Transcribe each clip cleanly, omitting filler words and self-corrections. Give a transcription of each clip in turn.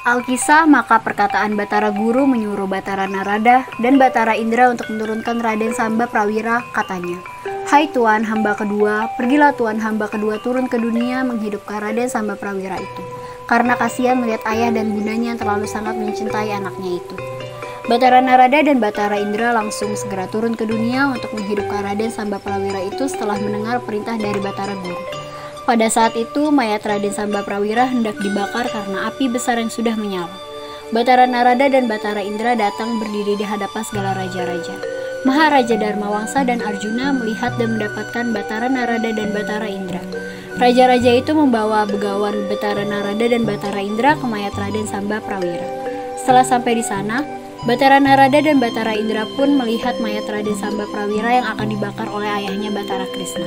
Alkisah, maka perkataan Batara Guru menyuruh Batara Narada dan Batara Indra untuk menurunkan Raden Samba Prawira, katanya, "Hai Tuan, hamba kedua, pergilah Tuan hamba kedua turun ke dunia menghidupkan Raden Samba Prawira itu, karena kasihan melihat ayah dan bundanya yang terlalu sangat mencintai anaknya itu." Batara Narada dan Batara Indra langsung segera turun ke dunia untuk menghidupkan Raden Samba Prawira itu setelah mendengar perintah dari Batara Guru. Pada saat itu, mayat Raden Samba Prawira hendak dibakar karena api besar yang sudah menyala. Batara Narada dan Batara Indra datang berdiri di hadapan segala raja-raja. Maharaja Dharmawangsa dan Arjuna melihat dan mendapatkan Batara Narada dan Batara Indra. Raja-raja itu membawa begawan Batara Narada dan Batara Indra ke mayat Raden Samba Prawira. Setelah sampai di sana, Batara Narada dan Batara Indra pun melihat mayat Raden Samba Prawira yang akan dibakar oleh ayahnya Batara Krisna.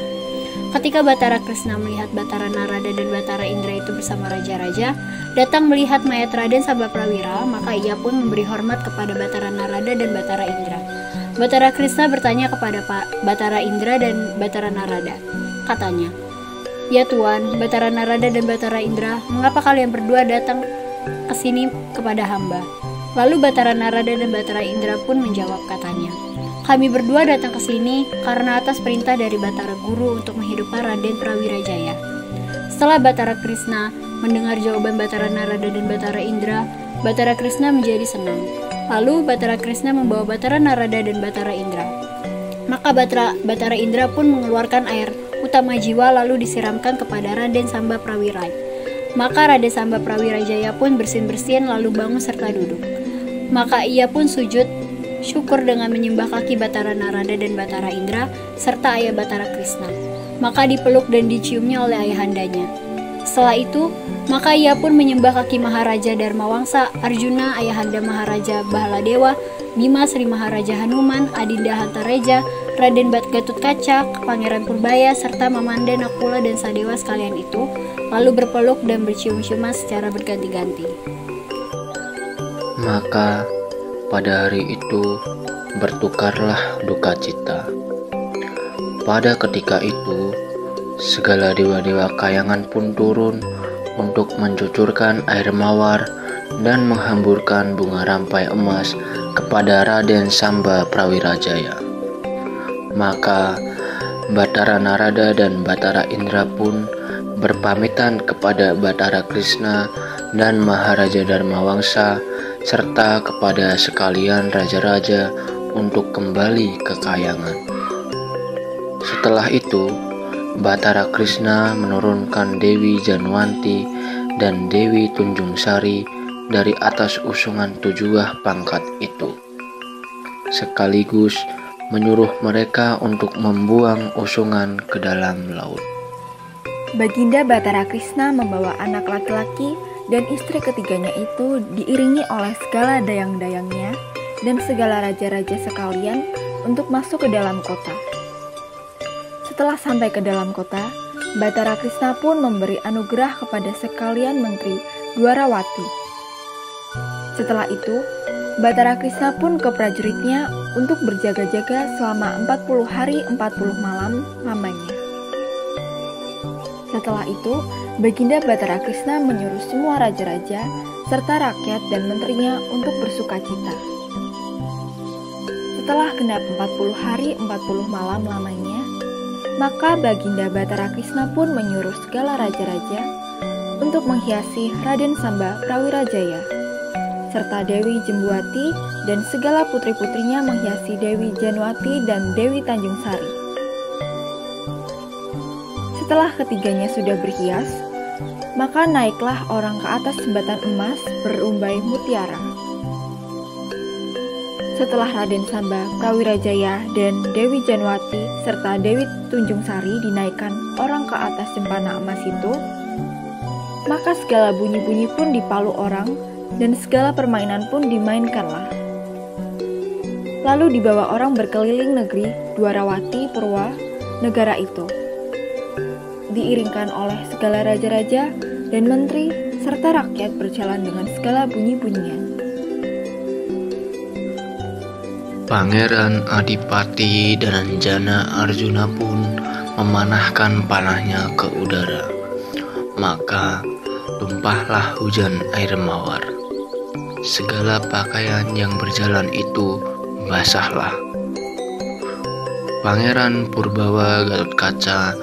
Ketika Batara Krisna melihat Batara Narada dan Batara Indra itu bersama raja-raja datang melihat mayat Raden Samba Prawira, maka ia pun memberi hormat kepada Batara Narada dan Batara Indra. Batara Krisna bertanya kepada Batara Indra dan Batara Narada. Katanya, "Ya Tuan, Batara Narada dan Batara Indra, mengapa kalian berdua datang ke sini kepada hamba?" Lalu Batara Narada dan Batara Indra pun menjawab, katanya, "Kami berdua datang ke sini karena atas perintah dari Batara Guru untuk menghidupkan Raden Prawirajaya." Setelah Batara Krisna mendengar jawaban Batara Narada dan Batara Indra, Batara Krisna menjadi senang. Lalu Batara Krisna membawa Batara Narada dan Batara Indra. Maka Batara Indra pun mengeluarkan air utama jiwa lalu disiramkan kepada Raden Samba Prawira. Maka Raden Samba Prawirajaya pun bersin-bersin lalu bangun serta duduk. Maka ia pun sujud syukur dengan menyembah kaki Batara Narada dan Batara Indra serta ayah Batara Krisna. Maka dipeluk dan diciumnya oleh ayahandanya. Setelah itu, maka ia pun menyembah kaki Maharaja Dharmawangsa, Arjuna, ayahanda Maharaja Bahaladewa, Bima Sri Maharaja Hanuman, Adinda Hantareja, Raden Gatotkaca, Pangeran Purbaya, serta Mamanda, Nakula, dan Sadewa sekalian itu, lalu berpeluk dan bercium-ciuman secara berganti-ganti. Maka pada hari itu bertukarlah duka cita. Pada ketika itu, segala dewa-dewa kayangan pun turun untuk mencucurkan air mawar dan menghamburkan bunga rampai emas kepada Raden Samba Prawirajaya. Maka Batara Narada dan Batara Indra pun berpamitan kepada Batara Krisna dan Maharaja Dharmawangsa serta kepada sekalian raja-raja untuk kembali ke kayangan. Setelah itu, Batara Krisna menurunkan Dewi Janwanti dan Dewi Tunjung Sari dari atas usungan 7 pangkat itu, sekaligus menyuruh mereka untuk membuang usungan ke dalam laut. Baginda Batara Krisna membawa anak laki-laki dan istri ketiganya itu diiringi oleh segala dayang-dayangnya dan segala raja-raja sekalian untuk masuk ke dalam kota. Setelah sampai ke dalam kota, Batara Krisna pun memberi anugerah kepada sekalian menteri Dwarawati. Setelah itu, Batara Krisna pun ke prajuritnya untuk berjaga-jaga selama 40 hari 40 malam lamanya. Setelah itu, Baginda Batara Krisna menyuruh semua raja-raja serta rakyat dan menterinya untuk bersuka cita. Setelah genap 40 hari 40 malam lamanya, maka Baginda Batara Krisna pun menyuruh segala raja-raja untuk menghiasi Raden Samba Prawirajaya, serta Dewi Jembuati dan segala putri-putrinya menghiasi Dewi Janwati dan Dewi Tanjung Sari. Setelah ketiganya sudah berhias, maka naiklah orang ke atas jembatan emas berumbai mutiara. Setelah Raden Samba Prawirajaya dan Dewi Janwati serta Dewi Tunjung Sari dinaikkan orang ke atas cempana emas itu, maka segala bunyi-bunyi pun dipalu orang dan segala permainan pun dimainkanlah. Lalu dibawa orang berkeliling negeri Dwarawati Purwa, negara itu, diiringkan oleh segala raja-raja dan menteri serta rakyat berjalan dengan segala bunyi-bunyian. Pangeran Adipati dan Jana Arjuna pun memanahkan panahnya ke udara. Maka tumpahlah hujan air mawar. segala pakaian yang berjalan itu basahlah. Pangeran Purbawa Gatotkaca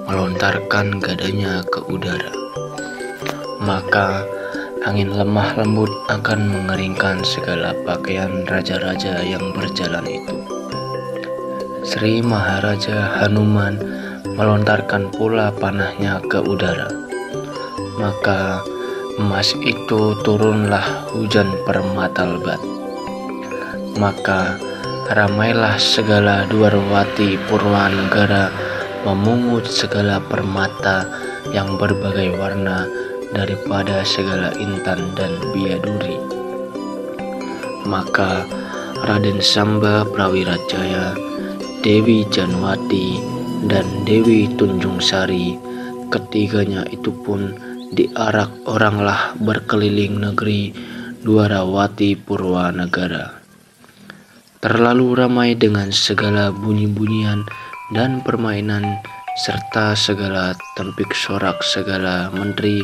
melontarkan gadanya ke udara. Maka angin lemah lembut akan mengeringkan segala pakaian raja-raja yang berjalan itu. Sri Maharaja Hanuman melontarkan pula panahnya ke udara. Maka emas itu turunlah hujan permata lebat. Maka ramailah segala Dwarawati Purwanegara memungut segala permata yang berbagai warna daripada segala intan dan bidadari. Maka Raden Samba Prawirajaya, Dewi Janwati, dan Dewi Tunjungsari, ketiganya itu pun diarak oranglah berkeliling negeri Dwarawati Purwanegara. Terlalu ramai dengan segala bunyi-bunyian dan permainan serta segala tempik sorak segala menteri,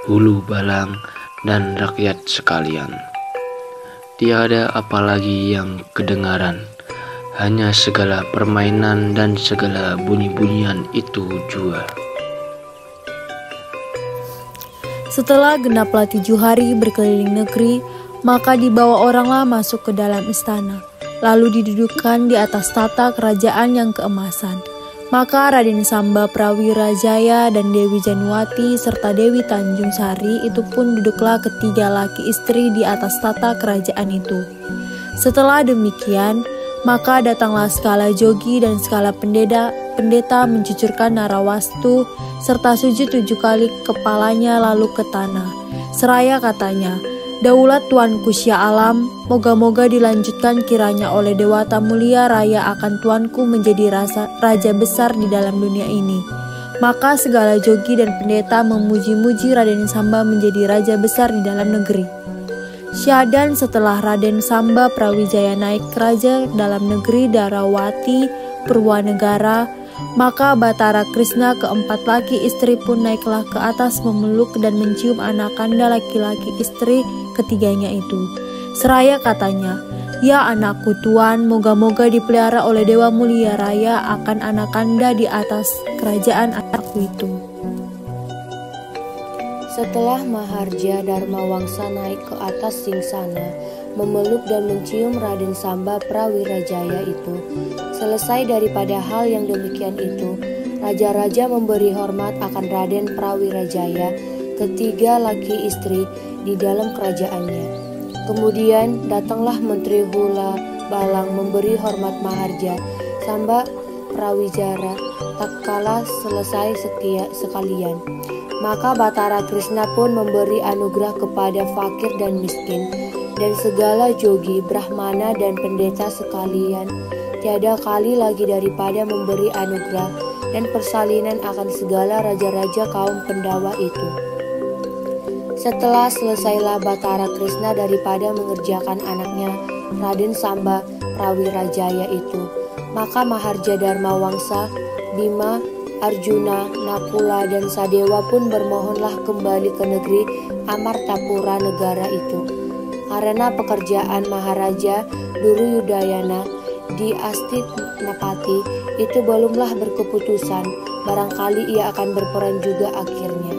hulu balang, dan rakyat sekalian. Tiada apalagi yang kedengaran, hanya segala permainan dan segala bunyi-bunyian itu jua. Setelah genaplah 7 hari berkeliling negeri, maka dibawa oranglah masuk ke dalam istana, lalu didudukkan di atas tata kerajaan yang keemasan. Maka Raden Samba Prawirajaya dan Dewi Janwati serta Dewi Tanjung Sari itu pun duduklah ketiga laki istri di atas tata kerajaan itu. Setelah demikian, maka datanglah segala jogi dan segala pendeta mencucurkan narawastu serta sujud 7 kali kepalanya lalu ke tanah. Seraya katanya, "Daulat Tuanku Syah Alam, moga-moga dilanjutkan kiranya oleh Dewata Mulia Raya akan Tuanku menjadi raja besar di dalam dunia ini." Maka segala jogi dan pendeta memuji-muji Raden Samba menjadi raja besar di dalam negeri. Syahadan setelah Raden Samba Prawijaya naik ke raja dalam negeri Dwarawati Purwanegara, maka Batara Krishna keempat laki istri pun naiklah ke atas memeluk dan mencium anakanda laki-laki istri ketiganya itu. Seraya katanya, "Ya anakku Tuan, moga-moga dipelihara oleh Dewa Mulia Raya akan anakanda di atas kerajaan anakku itu." Setelah Maharja Dharmawangsa naik ke atas singsana, memeluk dan mencium Raden Samba Prawirajaya itu, selesai daripada hal yang demikian itu, raja-raja memberi hormat akan Raden Prawirajaya, ketiga laki istri di dalam kerajaannya. Kemudian datanglah Menteri Hula Balang memberi hormat Maharja Samba Prawijaya tatkala selesai sekalian. Maka Batara Krishna pun memberi anugerah kepada fakir dan miskin, dan segala jogi, brahmana, dan pendeta sekalian. Tiada kali lagi daripada memberi anugerah dan persalinan akan segala raja-raja kaum Pandawa itu. Setelah selesailah Batara Krishna daripada mengerjakan anaknya Raden Samba Prawirajaya itu, maka Maharja Dharmawangsa, Bima, Arjuna, Nakula, dan Sadewa pun bermohonlah kembali ke negeri Amartapura negara itu. Karena pekerjaan Maharaja Duruyudayana di Astinapati itu belumlah berkeputusan, barangkali ia akan berperan juga akhirnya.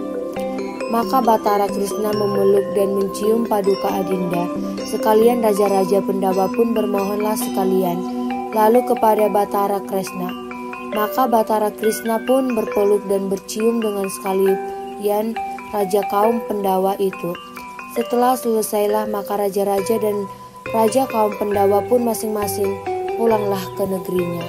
Maka Batara Krishna memeluk dan mencium paduka adinda, sekalian raja-raja Pandawa pun bermohonlah sekalian, lalu kepada Batara Krishna. Maka Batara Krishna pun berpeluk dan bercium dengan sekalian raja kaum Pandawa itu. Setelah selesailah maka raja-raja dan raja kaum Pandawa pun masing-masing pulanglah ke negerinya.